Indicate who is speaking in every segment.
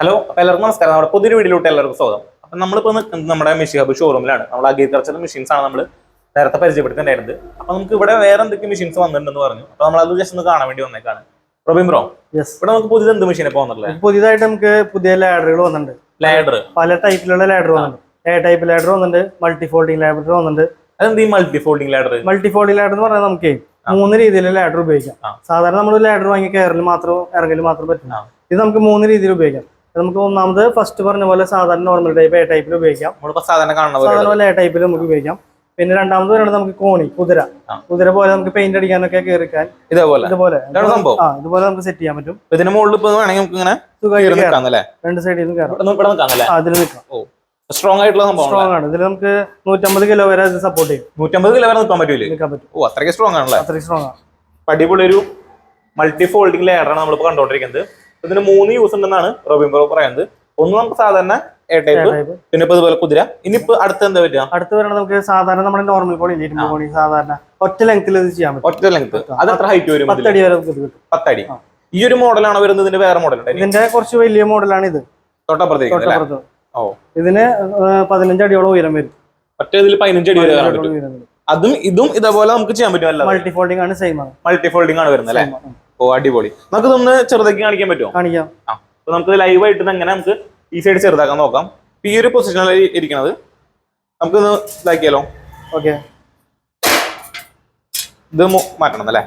Speaker 1: Hello, അപ്പോൾ എല്ലാവർക്കും നമസ്കാരം. നമ്മുടെ പുതിയൊരു വീഡിയോയിലോട്ട് എല്ലാവർക്കും സ്വാഗതം. അപ്പം നമ്മളിപ്പോൾ നിൽക്കുന്നത് നമ്മുടെ മെഷീൻ ഹബ് ഷോറൂമിലാണ്. നമ്മൾ അഗ്രികൾച്ചർ മെഷീൻസ് ആണ് നമ്മൾ നേരത്തെ പരിചയപ്പെടുത്തിയിട്ടുണ്ടായിരുന്നത്. അപ്പോൾ നമുക്ക് ഇവിടെ വേറെ എന്തൊക്കെ മെഷീൻസ് വന്നിട്ടുണ്ടെന്ന് പറഞ്ഞു. അപ്പോൾ നമ്മൾ അത് ജസ്റ്റ് ഒന്ന് കാണാൻ വേണ്ടി വന്നേക്കാണ്. റോബിൻ ബ്രോ, ഇവിടെ നമുക്ക് പുതിയത് എന്ത് മെഷീൻ ഇപ്പോൾ വന്നിട്ടുള്ളത്?
Speaker 2: പുതിയതായിട്ട് നമുക്ക് പുതിയ ലാഡറുകൾ വന്നിട്ടുണ്ട്.
Speaker 1: ലാഡർ
Speaker 2: പല ടൈപ്പിലുള്ള ലാഡർ വന്നിട്ടുണ്ട്. എ ടൈപ്പ് ലാഡർ വന്നിട്ടുണ്ട്, മൾട്ടി ഫോൾഡിംഗ് ലാഡർ വന്നിട്ടുണ്ട്.
Speaker 1: അതെന്ത് ഈ multi folding ladder?
Speaker 2: Multi folding ladder എന്ന് പറഞ്ഞാൽ നമുക്ക് 3 രീതിയിൽ ലാഡർ ഉപയോഗിക്കാം. സാധാരണ നമ്മൾ ലാഡർ വാങ്ങി കയറൽ മാത്രം ഇറങ്ങൽ മാത്രം പറ്റില്ല. ഇത് നമുക്ക് 3 രീതിയിൽ ഉപയോഗിക്കാം. നമുക്ക് ഒന്നാമത് ഫസ്റ്റ് പറഞ്ഞ പോലെ സാധാരണ നോർമൽ ടൈപ്പ് എ ടൈപ്പിൽ ഉപയോഗിക്കാം. സാധാരണ പോലെ എ ടൈപ്പിൽ നമുക്ക് ഉപയോഗിക്കാം. പിന്നെ രണ്ടാമത് പറയുന്നത് നമുക്ക് കോണി കുതിര പോലെ നമുക്ക് പെയിന്റ് അടിക്കാനൊക്കെ കയറിക്കാൻ ഇതുപോലെ നമുക്ക് സെറ്റ് ചെയ്യാൻ പറ്റും.
Speaker 1: ഇതിന് മുകളിൽ
Speaker 2: രണ്ട് സൈഡിൽ നിന്ന് അതിൽ നിൽക്കാം.
Speaker 1: സ്ട്രോങ് ആയിട്ടുള്ള
Speaker 2: സ്ട്രോങ് ആണ്. ഇതിൽ നമുക്ക് 150 കിലോ വരെ സപ്പോർട്ട് ചെയ്യും.
Speaker 1: 150 കിലോ വരെ നിൽക്കാൻ പറ്റും. ഓ, അത്രയ്ക്ക് സ്ട്രോങ് ആണല്ലേ?
Speaker 2: അത്രയ്ക്ക് സ്ട്രോങ് ആണ്.
Speaker 1: അടിപൊളി ഒരു മൾട്ടി ഫോൾഡിംഗ് ലെയറാണ് നമ്മളിപ്പോൾ കണ്ടുകൊണ്ടിരിക്കുന്നത്. ഇതിന് 3 യൂസ് ഉണ്ടെന്നാണ് റോബിൻ ബ്രോ പറയുന്നത്. ഒന്ന് നമുക്ക് സാധാരണ എ ടൈപ്പ്, പിന്നെ ഇപ്പൊ ഇതുപോലെ കുതിര. ഇനിയിപ്പോ അടുത്ത് എന്താ പറ്റുക?
Speaker 2: അടുത്ത് വരണം നമുക്ക് സാധാരണ നമ്മുടെ നോർമൽ കോണി കോണി സാധാരണ ഒറ്റ ലെങ്ത്തിൽ ഇത് ചെയ്യാൻ പറ്റും.
Speaker 1: ഒറ്റ ലെങ്ത്. അത് എത്ര ഹൈറ്റ് വരും?
Speaker 2: 10 അടി വരെ കിട്ടും.
Speaker 1: 10 അടി. ഈ ഒരു മോഡലാണ് വരുന്നത്. ഇതിന്റെ വേറെ മോഡൽ?
Speaker 2: ഇതിന്റെ കുറച്ച് വലിയ മോഡലാണ് ഇത്.
Speaker 1: തൊട്ടപ്പുറത്തേക്ക്. ഓ,
Speaker 2: ഇതിന് 15 അടിയോളം ഉയരം വരും.
Speaker 1: ഒറ്റ ഇതിൽ 15 അടി വരെ കാണാൻ പറ്റും. അതും ഇതും ഇതേപോലെ നമുക്ക് ചെയ്യാൻ പറ്റും.
Speaker 2: മൾട്ടി ഫോൾഡിംഗ് ആണ്, സെയിം ആണ്.
Speaker 1: മൾട്ടി ഫോൾഡിംഗ് ആണ് വരുന്നത് അല്ലേ? ഓ, അടിപൊളി. നമുക്ക് ഇതൊന്ന് ചെറുതാക്കി കാണിക്കാൻ പറ്റുമോ?
Speaker 2: കാണിക്കാം.
Speaker 1: അപ്പൊ നമുക്ക് ലൈവ് ആയിട്ട് എങ്ങനെ നമുക്ക് ഈ സൈഡ് ചെറുതാക്കാൻ നോക്കാം. ഈ ഒരു പൊസിഷനിൽ ഇരിക്കുന്നത് നമുക്കൊന്ന് ഇതാക്കിയാലോ?
Speaker 2: ഓക്കെ,
Speaker 1: ഇത് മാറ്റണം അല്ലേ?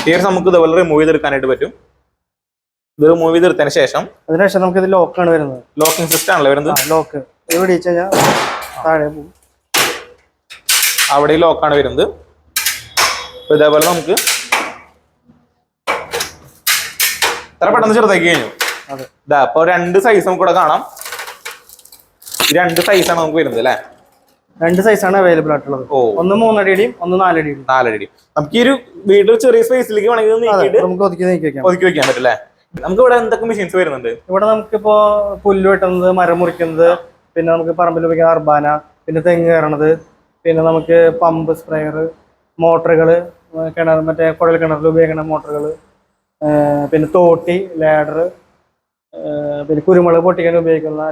Speaker 1: ഈ നമുക്ക് ഇതുപോലെ റിമൂവ് ചെയ്തെടുക്കാനായിട്ട് പറ്റും. ഇത് റിമൂവ് ചെയ്തെടുത്തതിന് ശേഷം
Speaker 2: അതിനുശേഷം നമുക്ക് ഇത് ലോക്കാണ് വരുന്നത്.
Speaker 1: ലോക്കിംഗ് സിസ്റ്റം ആണല്ലോ വരുന്നത്.
Speaker 2: ലോക്ക് ഇവിടെ താഴെ പോകും.
Speaker 1: അവിടെ ലോക്കാണ് വരുന്നത്. ഇതേപോലെ നമുക്ക് ഇത്ര പെട്ടെന്ന് ചെറുതാക്കി കഴിഞ്ഞു. ഇതാ അപ്പൊ 2 സൈസ് നമുക്ക് ഇവിടെ കാണാം. 2 സൈസാണ് നമുക്ക് വരുന്നത് അല്ലേ?
Speaker 2: 2 സൈസാണ് അവൈലബിൾ ആയിട്ടുള്ളത്. ഒന്ന് 3 അടിയുടെയും ഒന്ന് 4 അടിയുടെയും.
Speaker 1: 4 അടി. നമുക്ക് ഈ ഒരു വീട് ചെറിയ സ്പേസിലേക്ക് വേണമെങ്കിൽ
Speaker 2: നമുക്ക് ഒതുക്കി
Speaker 1: വെക്കാൻ പറ്റില്ലേ? നമുക്ക് ഇവിടെ എന്തൊക്കെ മെഷീൻസ് വരുന്നുണ്ട്?
Speaker 2: ഇവിടെ നമുക്കിപ്പോ പുല്ല് വെട്ടുന്നത്, മരം മുറിക്കുന്നത്, പിന്നെ നമുക്ക് പറമ്പിൽ ഉപയോഗിക്കുന്ന അർബാന, പിന്നെ തെങ്ങ് കയറണത്, പിന്നെ നമുക്ക് പമ്പ്, സ്പ്രെയർ, മോട്ടറുകള്, കിണർ മറ്റേ കുഴൽ കിണറിൽ ഉപയോഗിക്കുന്ന മോട്ടറുകള്, പിന്നെ തോട്ടി, ലാഡർ, പിന്നെ കുരുമുളക് പൊട്ടിക്കാൻ ഉപയോഗിക്കുന്ന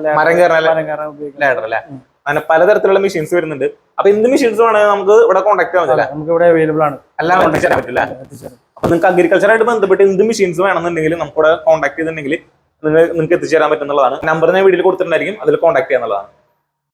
Speaker 1: ലാഡർ അല്ലേ? അങ്ങനെ പലതരത്തിലുള്ള മെഷീൻസ് വരുന്നുണ്ട്. അപ്പൊ എന്ത് മെഷീൻസ് വേണമെങ്കിൽ നമുക്ക് ഇവിടെ കോൺടാക്ട് ചെയ്യാൻ പറ്റില്ല?
Speaker 2: നമുക്ക് ഇവിടെ അവൈലബിൾ ആണ്.
Speaker 1: എല്ലാം കോൺടാക്ട് ചെയ്യാൻ പറ്റില്ല. അപ്പൊ നിങ്ങൾക്ക് അഗ്രികൾച്ചറായിട്ട് ബന്ധപ്പെട്ട് എന്ത് മെഷീൻസ് വേണമെന്നുണ്ടെങ്കിൽ നമുക്ക് ഇവിടെ കോൺടാക്ട് ചെയ്തിട്ടുണ്ടെങ്കിൽ നിങ്ങൾക്ക് എത്തിച്ചേരാൻ പറ്റുന്നതാണ്. നമ്പർ ഞാൻ വീഡിയോയിൽ കൊടുത്തിട്ടുണ്ടായിരിക്കും, അതിൽ കോൺടാക്ട് ചെയ്യാന്നുള്ളതാണ്.